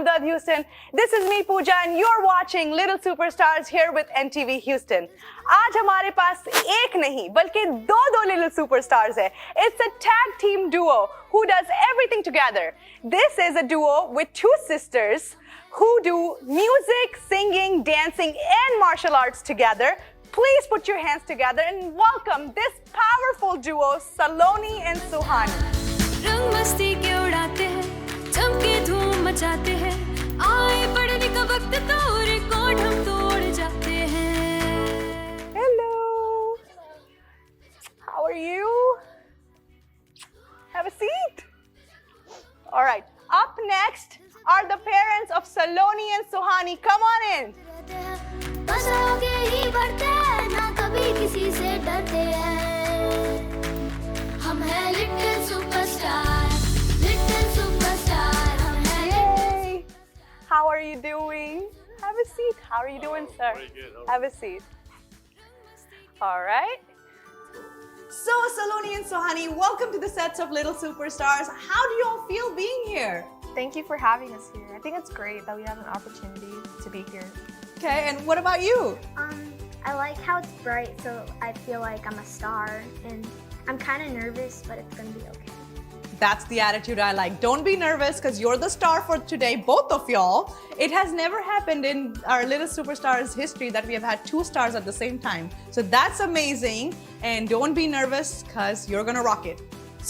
Amdad Houston. This is me Pooja and you're watching Little Superstars here with NTV Houston. आज हमारे पास एक नहीं बल्कि दो little superstars है. It's a tag team duo who does everything together. This is a duo with two sisters who do music, singing, dancing and martial arts together. Please put your hands together and welcome this powerful duo, Saloni and Suhani. रंग मस्ती के उड़ाते हैं, चमके धूम मचाते हैं, आए पढ़ने का वक्त तो रिकॉर्ड हम तोड़ जाते हैं. Hello. How are you? Have a seat. All right. Up next are the parents of Saloni and Suhani. Come on in. बस आगे ही बढ़ते हैं, ना कभी किसी से डरते हैं. हम हैं लिटिल सुपरस्टार, हम हैं Hey. How are you doing? Have a seat. How are you doing, sir? Very good. Have a seat. All right. So, Saloni and Suhani, welcome to the sets of Little Superstars. How do you all feel being here? Thank you for having us here. I think it's great that we have an opportunity to be here. Okay, and what about you? I like how it's bright, so I feel like I'm a star, and I'm kind of nervous, but it's gonna be okay. That's the attitude I like. Don't be nervous because you're the star for today, both of y'all. It has never happened in our Little Superstars history that we have had two stars at the same time. So that's amazing. And don't be nervous because you're gonna rock it.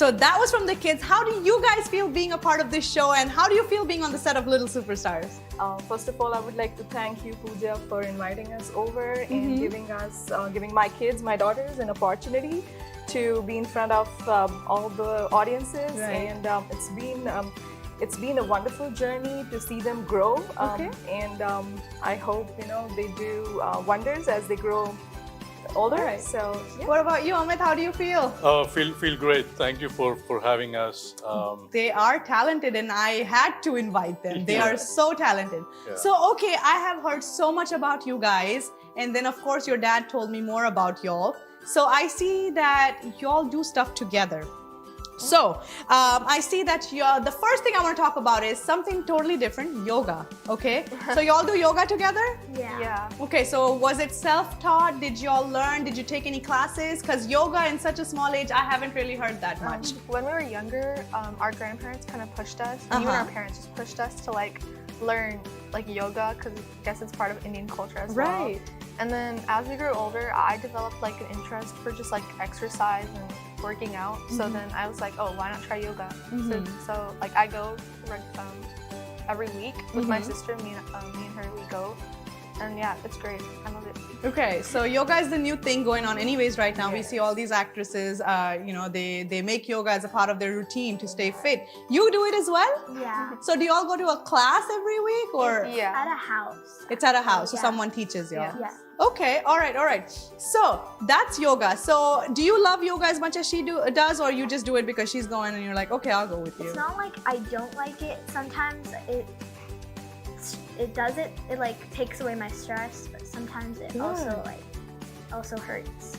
So that was from the kids. How do you guys feel being a part of this show and how do you feel being on the set of Little Superstars? First of all, I would like to thank you, Pooja, for inviting us over and giving my kids, my daughters, an opportunity to be in front of all the audiences. Right. And it's been a wonderful journey to see them grow. Okay. And I hope they do wonders as they grow older. All right. So yeah. What about you, Amit? How do you feel? Feel great. Thank you for having us. They are talented and I had to invite them. They are so talented. Yeah. So, okay, I have heard so much about you guys. And then, of course, your dad told me more about y'all. So I see that y'all do stuff together. So I see that the first thing I want to talk about is something totally different, yoga, okay? So y'all do yoga together? Yeah. Okay, so was it self-taught? Did y'all learn? Did you take any classes? Because yoga in such a small age, I haven't really heard that much. When we were younger, our grandparents kind of pushed us, and even our parents just pushed us to learn yoga because I guess it's part of Indian culture as well. Right. And then as we grew older, I developed an interest for just exercise and working out. So then I was like, oh, why not try yoga? So I go every week with my sister. Me and her, we go. And yeah, it's great. I love it. Okay, so yoga is the new thing going on anyways right now. We Yes. see all these actresses, they make yoga as a part of their routine to stay fit. You do it as well? Yeah. So do you all go to a class every week or? Yeah. At a house. It's at a house, so Yeah. someone teaches you. Yeah. Yeah. Okay, all right. So that's yoga. So do you love yoga as much as she does, or you just do it because she's going and you're like, okay, I'll go with you? It's not like I don't like it. Sometimes it does it. It takes away my stress, but sometimes it also hurts.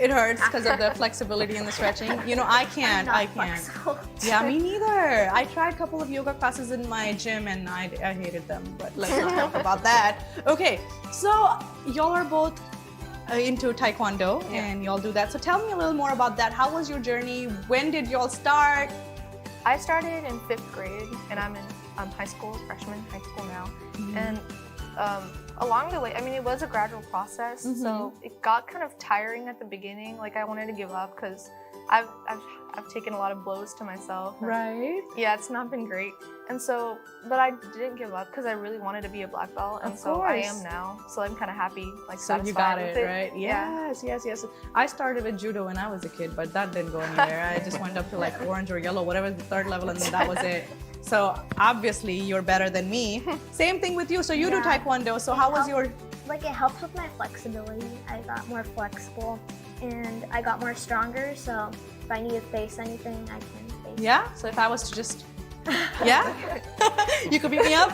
It hurts because of the flexibility and the stretching. I can't. I'm not flexible. Yeah, me neither. I tried a couple of yoga classes in my gym and I hated them, but let's not talk about that. Okay, so y'all are both into taekwondo and y'all do that. So tell me a little more about that. How was your journey? When did y'all start? I started in 5th grade, and I'm in freshman high school now. And along the way, it was a gradual process. So it got kind of tiring at the beginning. I wanted to give up because I've taken a lot of blows to myself. Right. Yeah, it's not been great. And so, but I didn't give up because I really wanted to be a black belt. And so I am now. So I'm kind of happy, So you got it, right? Yeah. Yes. I started with judo when I was a kid, but that didn't go anywhere. I just went up to orange or yellow, whatever the 3rd level, and then that was it. So obviously you're better than me. Same thing with you. So you do Yeah. taekwondo. So how was your? It helps with my flexibility. I got more flexible, and I got more stronger. So if I need to face anything, I can face. Yeah. So if I was to just Yeah? You could beat me up?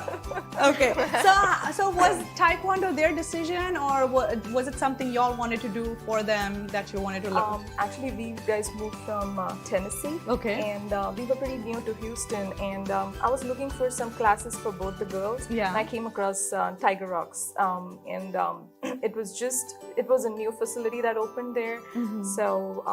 Okay. So was taekwondo their decision, or was it something y'all wanted to do for them that you wanted to learn? Actually, we guys moved from Tennessee. Okay. And we were pretty new to Houston, and I was looking for some classes for both the girls. Yeah. And I came across Tiger Rocks, and it was a new facility that opened there. Mm-hmm. So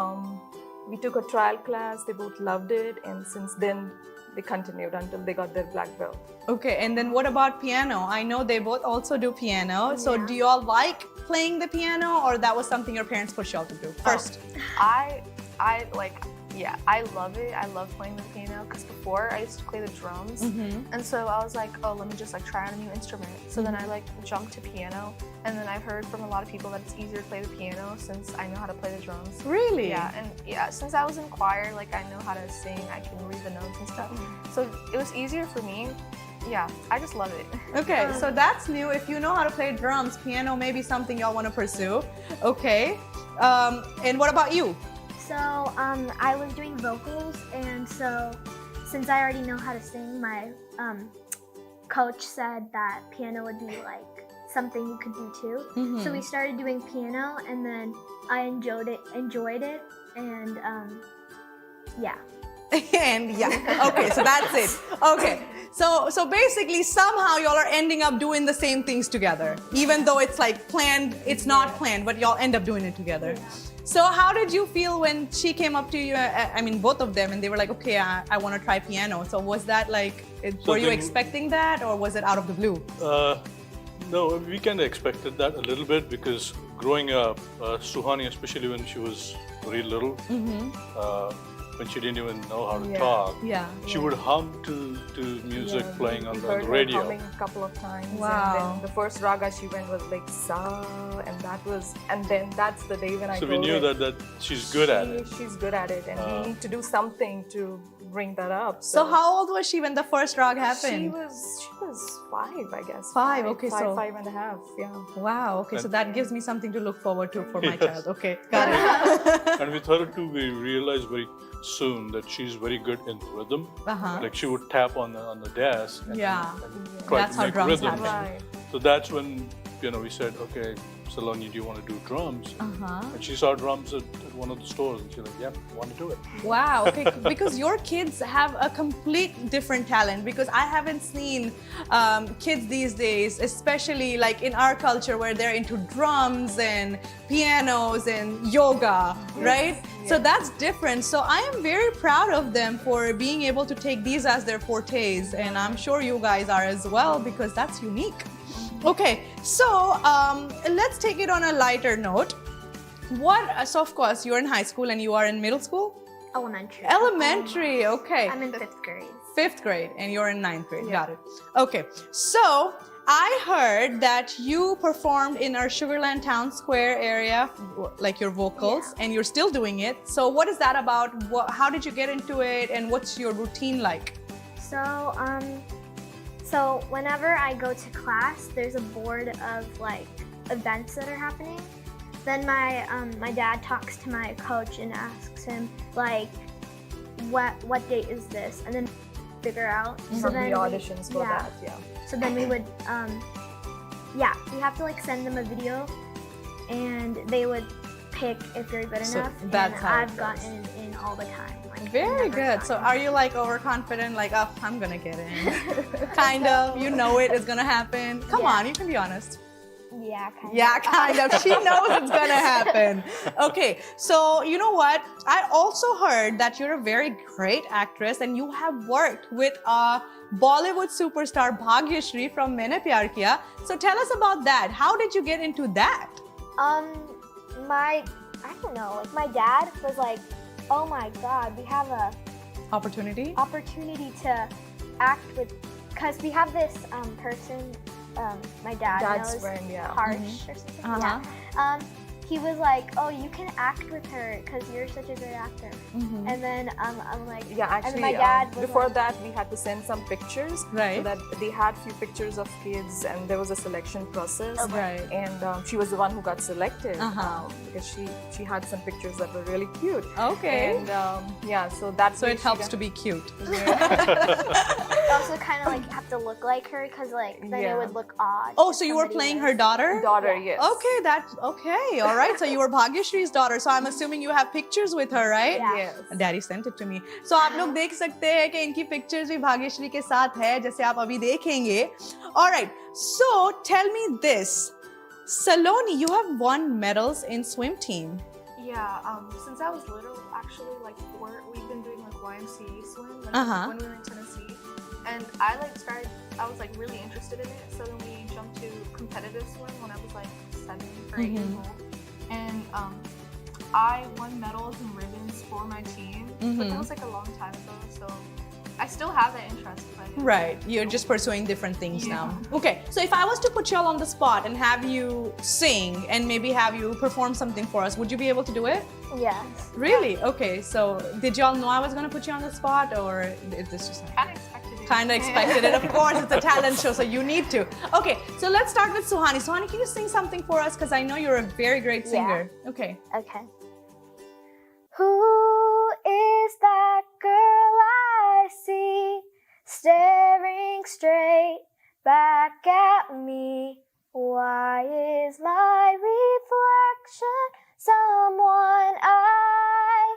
we took a trial class. They both loved it, and since then they continued until they got their black belt. Okay, and then what about piano? I know they both also do piano. So Yeah. do you all like playing the piano, or that was something your parents pushed y'all to do first? I love it. I love playing the piano because before I used to play the drums, and so I was like, oh, let me just like try out a new instrument. So then I like jumped to piano, and then I've heard from a lot of people that it's easier to play the piano since I know how to play the drums. Really? Yeah, and yeah, since I was in choir, like I know how to sing, I can read the notes and stuff. So it was easier for me. Yeah, I just love it. Okay, so that's new. If you know how to play drums, piano may be something y'all want to pursue. Okay, and what about you? So I was doing vocals, and so since I already know how to sing, my coach said that piano would be like something you could do too. So we started doing piano, and then I enjoyed it, and yeah. And yeah, okay, so that's it. Okay, so basically somehow y'all are ending up doing the same things together, even though it's like planned, it's not planned, but y'all end up doing it together. So how did you feel when she came up to you, I mean both of them, and they were like, okay, I want to try piano. So was that like, were you expecting that, or was it out of the blue? No, we kind of expected that a little bit because growing up, Suhani, especially when she was very little, when she didn't even know how to talk, she would hum to music playing on we the heard her radio. humming a couple of times. Wow. And then the first raga she went was like sa, and then that's the day when I So told we knew her, that she's good at it. She's good at it, and we need to do something to bring that up. So how old was she when the first rag She happened? was 5, I guess. 5, okay, so- 5 and a half, yeah. Wow, okay, so that gives me something to look forward to for my child. Okay, got it. And with her too, we realized very soon that she's very good in rhythm. Like she would tap on the desk and, Yeah. and try That's to how make drums rhythm. happen. Right. So that's when we said, okay, Saloni, do you want to do drums? And she saw drums at one of the stores, and she's like, yep, I want to do it. Wow, okay, because your kids have a complete different talent, because I haven't seen kids these days, especially like in our culture where they're into drums and pianos and yoga, right? So that's different. So I am very proud of them for being able to take these as their fortes, and I'm sure you guys are as well, because that's unique. Okay, so let's take it on a lighter note. So of course you're in high school and you are in middle school? Elementary. Elementary, okay. I'm in 5th grade. 5th grade, and you're in 9th grade, got it. Okay, so I heard that you performed in our Sugarland Town Square area, like your vocals, and you're still doing it. So what is that about? How did you get into it, and what's your routine like? So whenever I go to class, there's a board of like events that are happening. Then my dad talks to my coach and asks him like, what date is this? And then figure out. So From then the auditions for that, yeah. So then we would, we have to like send them a video, and they would pick if you're good So enough. that's and how it I've goes. gotten in all the time. Like, Very never good. So gotten are you like overconfident, like, oh, I'm gonna get in? Kind of, you know it is gonna happen. Come on, you can be honest. Yeah, kind of. Yeah, kind of. She knows it's gonna happen. Okay, so you know what? I also heard that you're a very great actress, and you have worked with Bollywood superstar Bhagyashree from Maine Pyar Kiya. So tell us about that. How did you get into that? I don't know, like my dad was like, oh my God, we have a Opportunity? opportunity to act with, because we have this person, my dad Dad's knows, friend, yeah. Harsh or something. Yeah. he was like, "Oh, you can act with her because you're such a good actor." And then I'm like, Yeah, and actually, my dad was before like, that, we had to send some pictures. Right. So that they had few pictures of kids, and there was a selection process. Right. And she was the one who got selected because she had some pictures that were really cute. Okay. And yeah, so that's So it helps to be cute. you also kind of like have to look like her because like then it would look odd. Oh, if so you were somebody playing was- her daughter? daughter. Yes. Okay, that's okay. All right. So you were Bhagyashree's daughter. So I'm assuming you have pictures with her, right? Yeah. Yes. Daddy sent it to me. So आप लोग देख सकते हैं कि इनकी pictures भी भाग्यश्री के साथ है, जैसे आप अभी देखेंगे. All right. So tell me this, Saloni, you have won medals in swim team. Yeah, since I was little, actually, like we've been doing like YMCA swim when we were in Tennessee, and I was like really interested in it. So then we jumped to competitive swim when I was like 7 or 8 years old, and I won medals and ribbons for my team. But that was like a long time ago, so I still have that interest. But Right. You're just pursuing different things now. Okay. So if I was to put you all on the spot and have you sing and maybe have you perform something for us, would you be able to do it? Yes. Really? Okay. So did y'all know I was going to put you on the spot, or is this just kind of expected it. kind of expected it? Of course, it's a talent show, so you need to. Okay. So let's start with Suhani. Suhani, can you sing something for us? Because I know you're a very great singer. Okay. Okay. Who is that girl I see staring straight back at me? Why is my reflection someone I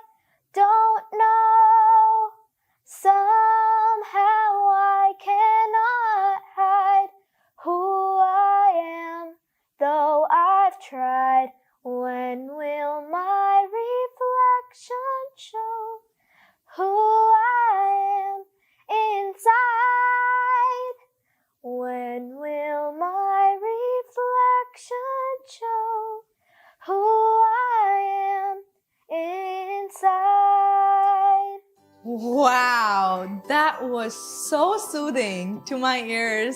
don't know? Somehow I cannot hide who I am, though I've tried. When will my reflection show who I am inside? When will my reflection show who I am inside? Wow, that was so soothing to my ears.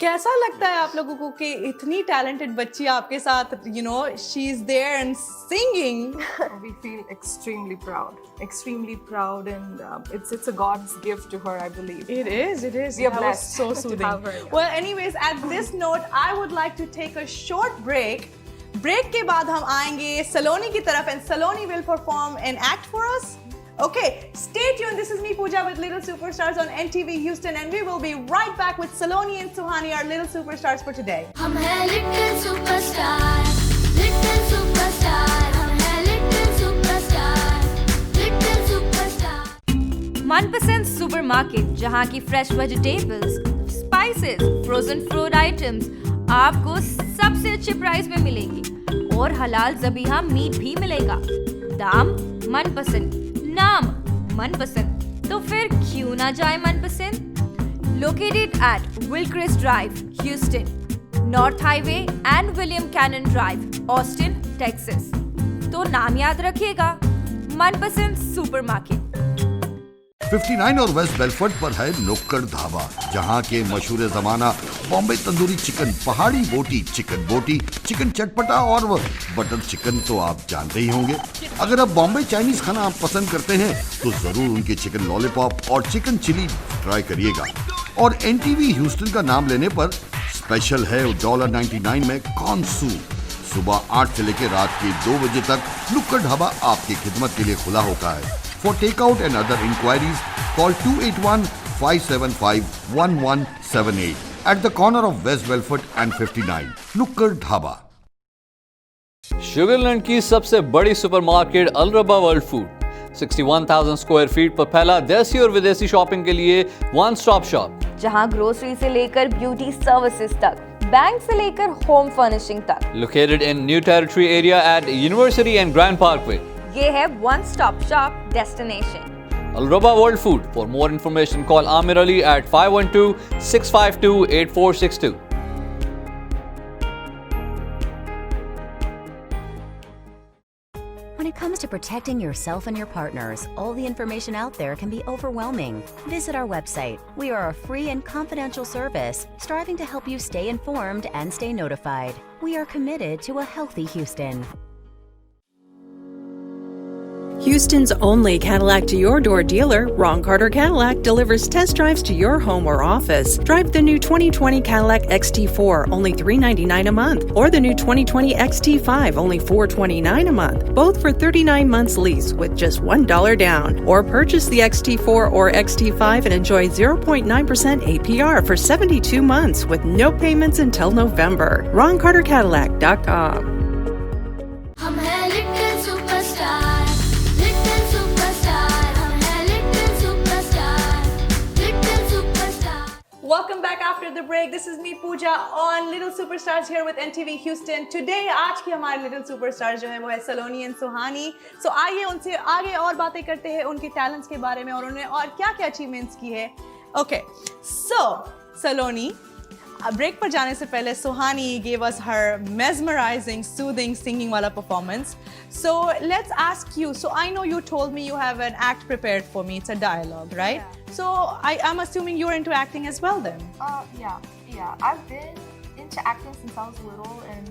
कैसा लगता है आप लोगों को कि इतनी talented बच्ची आपके साथ, you know, she's there and singing. We feel extremely proud, and it's a God's gift to her, I believe. It is. We are That was blessed so to soothing. have her, yeah. Well, anyways, at this note, I would like to take a short break. Break के बाद हम आएंगे Saloni की तरफ, and Saloni will perform and act for us. Okay, stay tuned. This is me, Pooja, with Little Superstars on NTV Houston, and we will be right back with Saloni and Suhani, our Little Superstars for today. हम हैं little superstar, little superstar, हम हैं little superstar, little superstar. मनपसंद supermarket जहां की fresh vegetables, spices, frozen food items आपको सबसे अच्छे प्राइस में मिलेंगे और हलाल ज़बीहा मीट भी मिलेगा। दाम मनपसंद, नाम मनपसंद, तो फिर क्यों ना जाए मनपसंद। Located at Wilcrest Drive, Houston, North Highway and William Cannon Drive, Austin, Texas। तो नाम याद रखिएगा, मनपसंद सुपरमार्केट। 59 और वेस्ट बेलफोर्ड पर है नुक्कड़ ढाबा, जहां के मशहूर जमाना बॉम्बे तंदूरी चिकन, पहाड़ी बोटी, चिकन चटपटा और बटर चिकन तो आप जानते ही होंगे। अगर आप बॉम्बे चाइनीज खाना आप पसंद करते हैं तो जरूर उनके चिकन लॉलीपॉप और चिकन चिली ट्राई करिएगा। और NTV ह्यूस्टन का नाम लेने पर स्पेशल है $1.99 में कॉर्न सूप। सुबह 8 से लेकर रात के 2 बजे तक नुक्कड़ ढाबा आपकी खिदमत के लिए खुला होता है। For takeout and other inquiries, call 281-575-1178 at the corner of West Belfort and 59, Nukkar Dhaba. Sugar Land की सबसे बड़ी supermarket Alraba world food, 61,000 square feet पर फैला देसी और विदेशी शॉपिंग के लिए वन स्टॉप शॉप, जहां ग्रोसरी से लेकर ब्यूटी सर्विसेज तक, बैंक से लेकर होम फर्निशिंग तक। Located in New Territory area at University and Grand Parkway. ये है one stop shop destination. Alraba World Food. For more information, call Amir Ali at 512-652-8462. When it comes to protecting yourself and your partners, all the information out there can be overwhelming. Visit our website. We are a free and confidential service striving to help you stay informed and stay notified. We are committed to a healthy Houston. Houston's only Cadillac to your door dealer, Ron Carter Cadillac, delivers test drives to your home or office. Drive the new 2020 Cadillac XT4, only $399 a month, or the new 2020 XT5, only $429 a month, both for 39 months lease with just $1 down. Or purchase the XT4 or XT5 and enjoy 0.9% APR for 72 months with no payments until November. RonCarterCadillac.com. हम हैं little superstar, little superstar, हम हैं little superstar, little superstar. Welcome back after the break. This is me Pooja on Little Superstars here with NTV Houston. Today आज की हमारे Little Superstars जो है वो है Saloni and Suhani. So आइए उनसे आगे और बातें करते हैं उनके टैलेंट्स के बारे में और उन्होंने और क्या-क्या अचीवमेंट्स की है. Okay, so Saloni, break पर जाने से पहले Suhani gave us her mesmerizing, soothing singing wala performance. So let's ask you. So I know you told me you have an act prepared for me. It's a dialogue, right? Yeah. So I'm assuming you're into acting as well then. Yeah. I've been into acting since I was little, and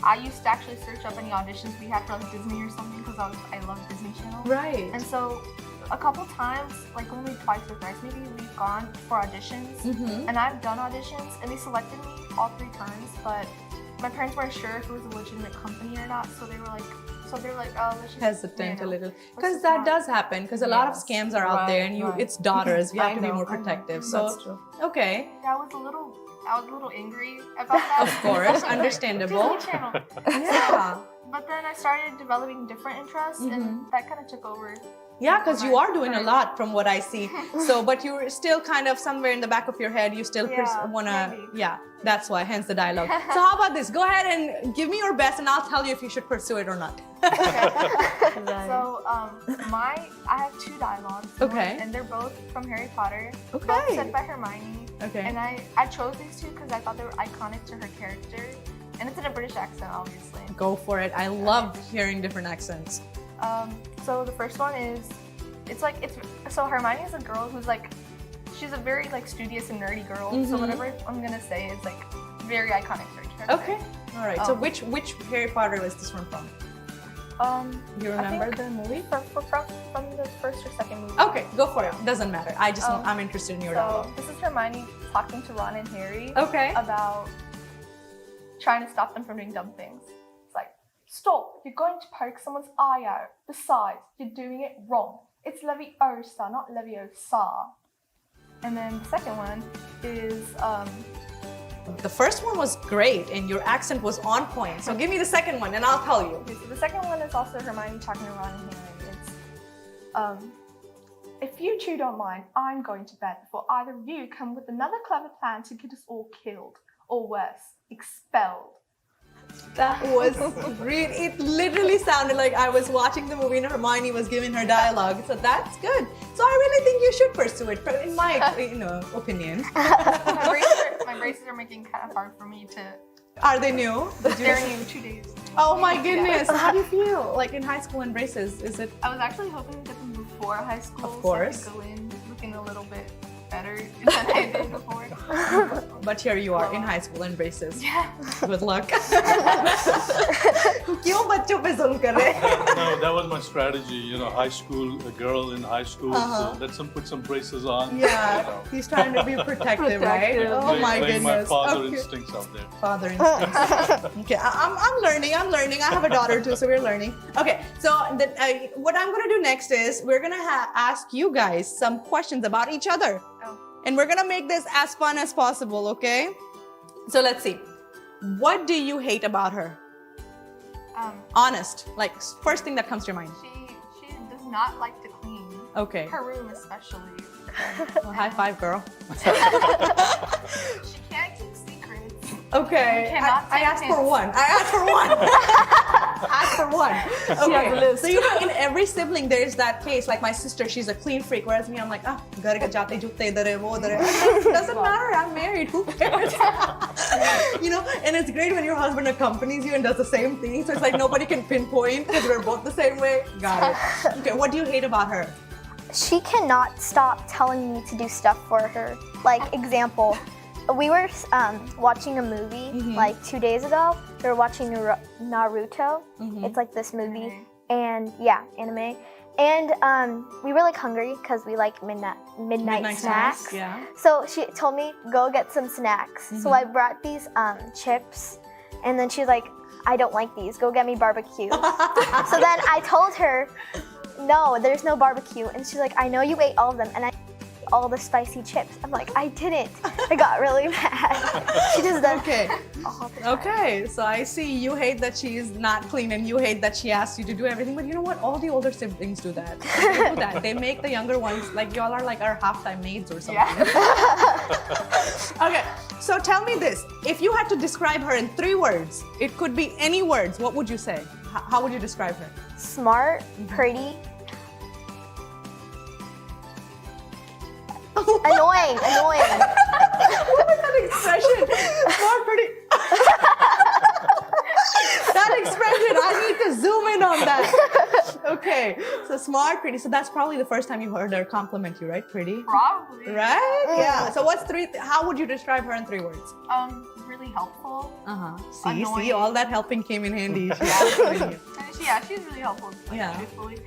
I used to actually search up any auditions we had for like Disney or something because I love Disney Channel. Right. And so a couple times, like only twice or thrice, maybe we've gone for auditions, and I've done auditions, and they selected me all 3 times, but my parents weren't sure if it was a legitimate company or not, so they were like, oh, let's just Hesitant a little, because that does happen. Because a lot of scams are out there, and it's daughters. You have to be more protective. So, That's true. okay, I was a little angry about that. of course, understandable. Disney Channel. Yeah, But then I started developing different interests, and that kind of took over. yeah, because you are doing a lot from what I see. So, but you're still kind of somewhere in the back of your head. You still wanna, maybe. yeah. That's why, hence the dialogue. So, how about this? Go ahead and give me your best, and I'll tell you if you should pursue it or not. So, I have 2 dialogues. Okay. And they're both from Harry Potter. Okay. Both said by Hermione. Okay. And I chose these 2 because I thought they were iconic to her character. And it's in a British accent, obviously. Go for it. I love hearing different accents. So the first one is, so Hermione is a girl who's like, she's a very like studious and nerdy girl. So whatever I'm gonna say is like very iconic to her character. Okay. All right. So which Harry Potter is this one from? You remember the movie? From the first or second movie. Okay, go for it. Doesn't matter. I'm interested in your dialogue. So this is Hermione talking to Ron and Harry. Okay. About trying to stop them from doing dumb things. It's like, stop! You're going to poke someone's eye out. Besides, you're doing it wrong. It's Leviosa, not Leviosa. And then the second one is The first one was great and your accent was on point. So give me the second one and I'll tell you. Okay, so the second one is also Hermione talking to Ron and Harry. It's if you 2 don't mind, I'm going to bed before either of you come with another clever plan to get us all killed. Or worse, expelled. That was great. It literally sounded like I was watching the movie and Hermione was giving her dialogue. So that's good. So I really think you should pursue it, in my opinion. My braces are making kind of hard for me to. Are they new? They're new, 2 days. Oh my goodness. How do you feel? Like in high school and braces, is it? I was actually hoping to get them before high school. Of course. So I could go in looking a little bit better than I did before. But here you are in high school and braces. Yeah. Good luck. क्यों बच्चों पे जुल्म कर रहे हैं? No, that was my strategy. High school, a girl in high school, so let's put some braces on. Yeah, he's trying to be protective, right? Oh my Playing my goodness. father instincts out there. Father instincts. Okay, I'm learning. I have a daughter too, so we're learning. Okay, so what I'm gonna do next is we're gonna ask you guys some questions about each other. And we're gonna make this as fun as possible, okay? So let's see. What do you hate about her? Honest, like first thing that comes to your mind. She does not like to clean. Okay. Her room especially. Well, high five, girl. She can't keep secrets. Okay. I asked for one. Ask for one. Okay. So in every sibling there is that case. Like my sister, she's a clean freak, whereas me, I'm like, ghar ke jaate jute idhar hai, wo idhar hai. Doesn't matter. I'm married. Who cares? And it's great when your husband accompanies you and does the same thing. So it's like nobody can pinpoint because we're both the same way. Got it. Okay. What do you hate about her? She cannot stop telling me to do stuff for her. Like, example, we were watching a movie like 2 days ago. We were watching Naruto. It's like this movie, and yeah, anime. And we were like hungry because we like midnight snacks. Yeah. So she told me go get some snacks. So I brought these chips, and then she was like, I don't like these. Go get me barbecue. So then I told her, no, there's no barbecue, and she's like, I know you ate all of them, and I ate all the spicy chips. I'm like, I didn't. I got really mad. She just does. Okay. All the time. Okay, so I see you hate that she's not clean and you hate that she asks you to do everything, but you know what? All the older siblings do that. They do that. They make the younger ones, like y'all are like our halftime maids or something. Yeah. Okay, so tell me this. If you had to describe her in 3 words, it could be any words, what would you say? How would you describe her? Smart, pretty, annoying. What was that expression? Smart, pretty. That expression, I need to zoom in on that. Okay, so smart, pretty. So that's probably the first time you heard her compliment you, right? Pretty? Probably. Right? Yeah. So what's 3, how would you describe her in 3 words? Really helpful. See, Annoying. all that helping came in handy. She's really helpful. Like, Yeah. truthfully.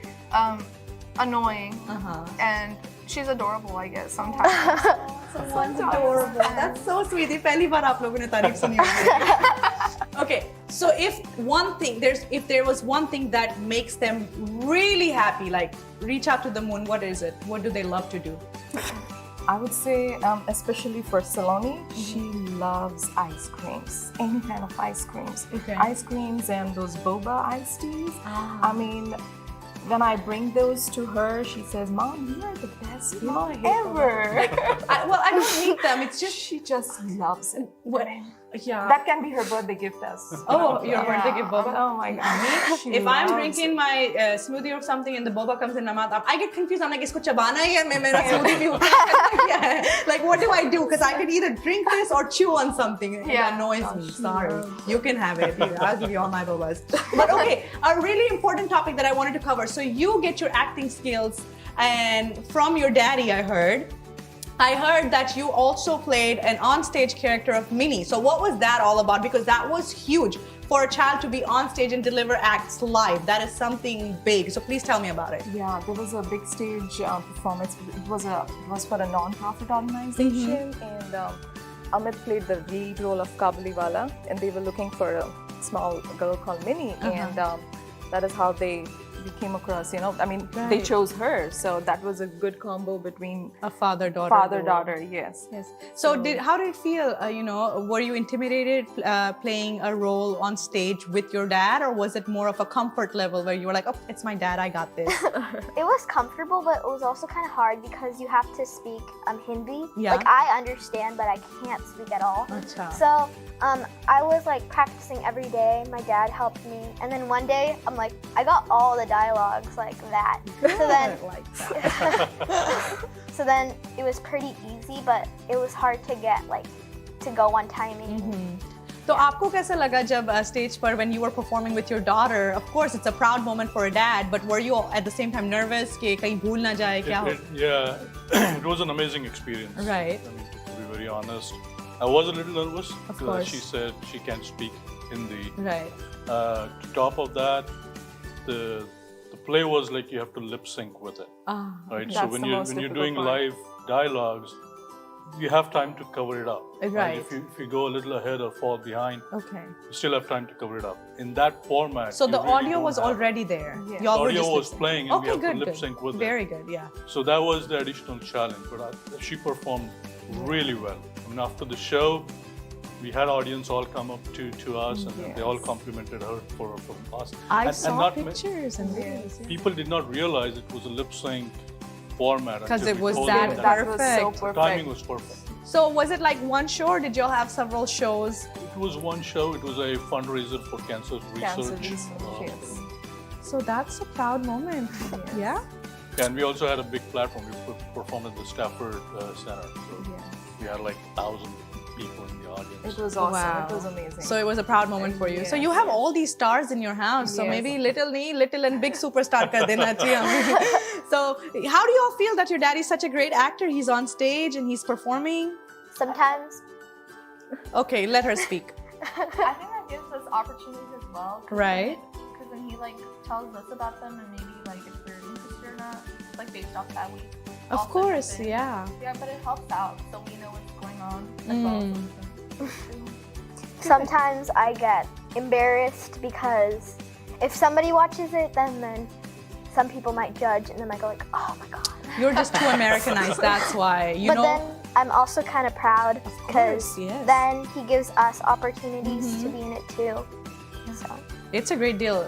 Annoying. And she's adorable, I guess, sometimes. Someone's adorable. That's so sweet. ये पहली बार आप लोगों ने तारीफ सुनी होगी. Okay, so if there was one thing that makes them really happy, like reach out to the moon, what is it? What do they love to do? I would say, especially for Saloni, she loves ice creams, any kind of ice creams. Okay. Ice creams and those boba iced teas. I mean, when I bring those to her, she says, Mom, you are the best mom ever. I don't hate them. It's just She just loves it. yeah. That can be her birthday gift as Oh, your birthday gift boba. Oh my God. She If I'm loves drinking my smoothie or something and the boba comes in my mouth, I get confused. I'm like, isko chabana hai ya mera smoothie bhi hota? Like, what do I do? Because I could either drink this or chew on something. It annoys me. Sorry. You can have it. I'll give you all my bobas. But okay, a really important topic that I wanted to cover. So you get your acting skills and from your daddy, I heard that you also played an on-stage character of Minnie. So what was that all about? Because that was huge for a child to be on stage and deliver acts live. That is something big. So please tell me about it. Yeah, there was a big stage performance. It was for a non-profit organization, and Amit played the lead role of Kabuliwala, and they were looking for a small girl called Minnie, and that is how they came across. I mean, they chose her, so that was a good combo between A father-daughter. father-daughter. Yes. So how did it feel? Were you intimidated playing a role on stage with your dad, or was it more of a comfort level where you were like, oh, it's my dad, I got this? It was comfortable, but it was also kind of hard because you have to speak Hindi. Yeah. Like I understand, but I can't speak at all. Acha. So I was like practicing every day. My dad helped me, and then one day I'm like, I got all the dialogues like that. So then, so then it was pretty easy, but it was hard to get to go on timing. So आपको कैसा लगा जब stage पर when you were performing with your daughter? Of course, it's a proud moment for a dad, but were you at the same time nervous कि कहीं भूल ना जाए क्या हो? Yeah, it was an amazing experience. Right. I mean, to be very honest, I was a little nervous Of because course. she said she can't speak Hindi. Right. To top of that, the play was like you have to lip sync with it. Right. That's So when the you're most doing difficult part. live dialogues, you have time to cover it up. Right. If you go a little ahead or fall behind, Okay. you still have time to cover it up. In that format, So you the really audio don't was have- already there. Yeah. The Y'all were audio just was lip-syncing. playing and we Okay, have to good. lip sync with Very it. good. Yeah. So that was the additional challenge, but she performed really well. I mean, after the show, we had audience all come up to us and they all complimented her for us. I saw not ma- pictures and videos. Yeah. People did not realize it was a lip sync format. Because until it we was told that them That was so perfect. The perfect. timing was perfect. So was it like one show or did y'all have several shows? It was one show. It was a fundraiser for cancer Cancer research. research, yes. So that's a proud moment. Yeah? And we also had a big platform. We performed at the Stafford Center. So we had like 1,000 people in the audience. It was awesome. Wow. It was amazing. So it was a proud moment for you. So Yes, you have all these stars in your house. So Yes. maybe little and big superstar kar dena chahiye. So how do you all feel that your daddy's such a great actor? He's on stage and he's performing. Sometimes Okay, let her speak. I think that gives us opportunities as well. Right. Because then he like tells us about them and maybe like if we're interested or not, like based off that we. Of also course, listen. yeah. Yeah, but it helps out so we know what's going on as well. Sometimes I get embarrassed because if somebody watches it, then some people might judge, and then I go like, oh my god. You're just too Americanized, that's why. You But know. then I'm also kind of proud because yes. then he gives us opportunities to be in it too. So. It's a great deal.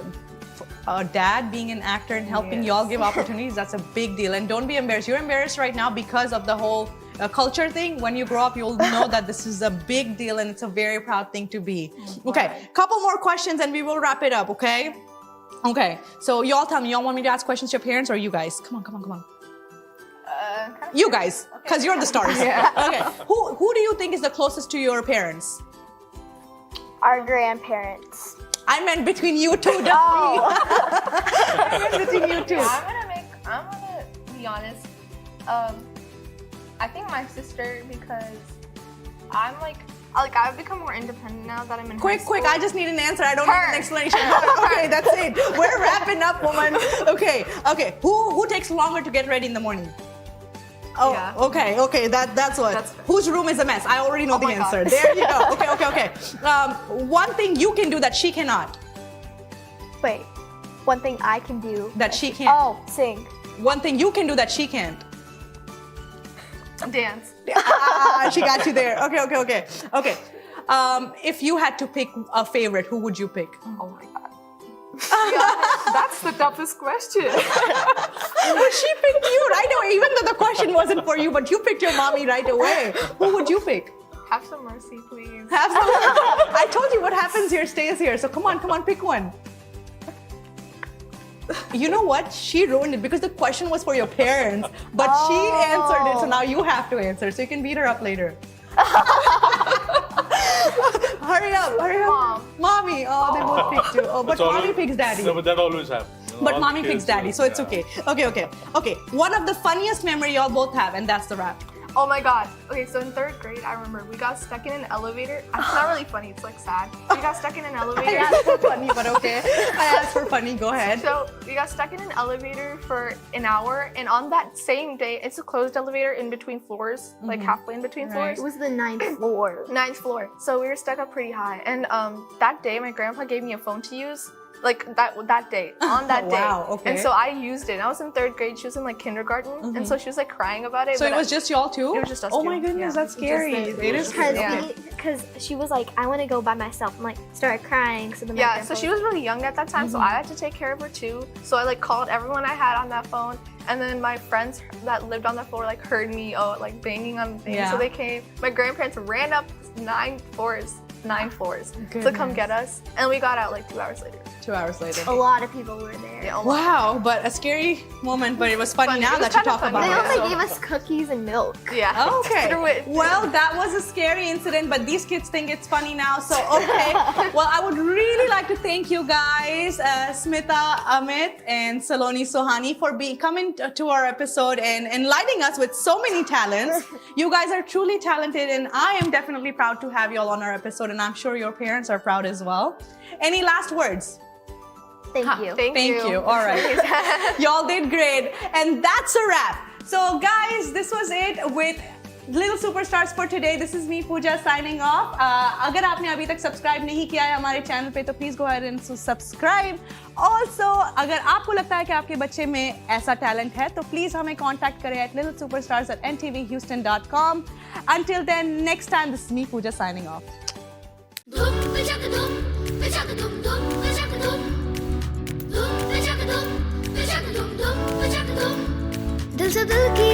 A dad being an actor and helping y'all give opportunities, that's a big deal. And don't be embarrassed. You're embarrassed right now because of the whole culture thing. When you grow up, you'll know that this is a big deal and it's a very proud thing to be. Okay, couple more questions and we will wrap it up, okay? Okay, so y'all tell me, y'all want me to ask questions to your parents or you guys? Come on. You guys, because you're the stars. Okay, who do you think is the closest to your parents? Our grandparents. I meant between you two, definitely. I meant between you two. Yeah, I'm gonna be honest. I think my sister, because I'm like I've become more independent now that I'm in high school. Quick, I just need an answer. I don't need an explanation. Okay, that's it. We're wrapping up, woman. Okay. Who takes longer to get ready in the morning? Oh, yeah. Okay, that's what. Whose room is a mess? I already know the answer. God. There you go. Okay. One thing you can do that she cannot. Wait, one thing I can do that she can't. Oh, sing. One thing you can do that she can't. Dance. She got you there. Okay. If you had to pick a favorite, who would you pick? Oh my god. Yeah, that's the toughest question. But she picked you right away, even though the question wasn't for you, but you picked your mommy right away. Who would you pick? Have some mercy, please. I told you what happens here stays here. So come on, pick one. You know what? She ruined it because the question was for your parents, but she answered it, so now you have to answer. So you can beat her up later. Hurry up. Mom. Mommy. Oh, they both picked you. Oh, but mommy picks daddy. No, but that always happens. You know, but all mommy kids picks daddy, so it's okay. Okay. One of the funniest memory y'all both have, and that's the wrap. Oh my god. Okay, so in 3rd grade, I remember we got stuck in an elevator. It's not really funny, it's like sad. We got stuck in an elevator. I asked for funny, but okay. I asked for funny, go ahead. So we got stuck in an elevator for an hour, and on that same day, it's a closed elevator in between floors, like halfway in between floors. It was the 9th floor. 9th floor. So we were stuck up pretty high. And that day, my grandpa gave me a phone to use. Like that day, on that day. Wow, okay. And so I used it. I was in 3rd grade, she was in like kindergarten, and so she was like crying about it. So it was just y'all two? It was just us Oh two. my goodness, that's scary. It is Because she was like, I want to go by myself, and like started crying. So then so she was really young at that time, so I had to take care of her too. So I like called everyone I had on that phone, and then my friends that lived on that floor like heard me like banging on things, so they came. My grandparents ran up 9 floors to come get us, and we got out like 2 hours later. 2 hours later. A lot of people were there. Yeah, wow, but a scary moment, but it was funny now that you talk about They it. also gave us cookies and milk. Yeah. Okay. Through it. Well, that was a scary incident, but these kids think it's funny now, so okay. Well, I would really like to thank you guys, Smita, Amit, and Saloni Suhani for coming to our episode and enlightening us with so many talents. You guys are truly talented, and I am definitely proud to have you all on our episode, and I'm sure your parents are proud as well. Any last words? Thank you. Thank you. All right. Y'all did great. And that's a wrap. So guys, this was it with Little Superstars for today. This is me, Pooja, signing off. अगर आपने अभी तक subscribe नहीं किया है हमारे channel पे तो please go ahead and subscribe. Also, अगर आपको लगता है कि आपके बच्चे में ऐसा टैलेंट है तो प्लीज हमें कांटेक्ट करें at littlesuperstars@ntvhouston.com. Until then, next time, this is me, Pooja, signing off. दिल से दिल की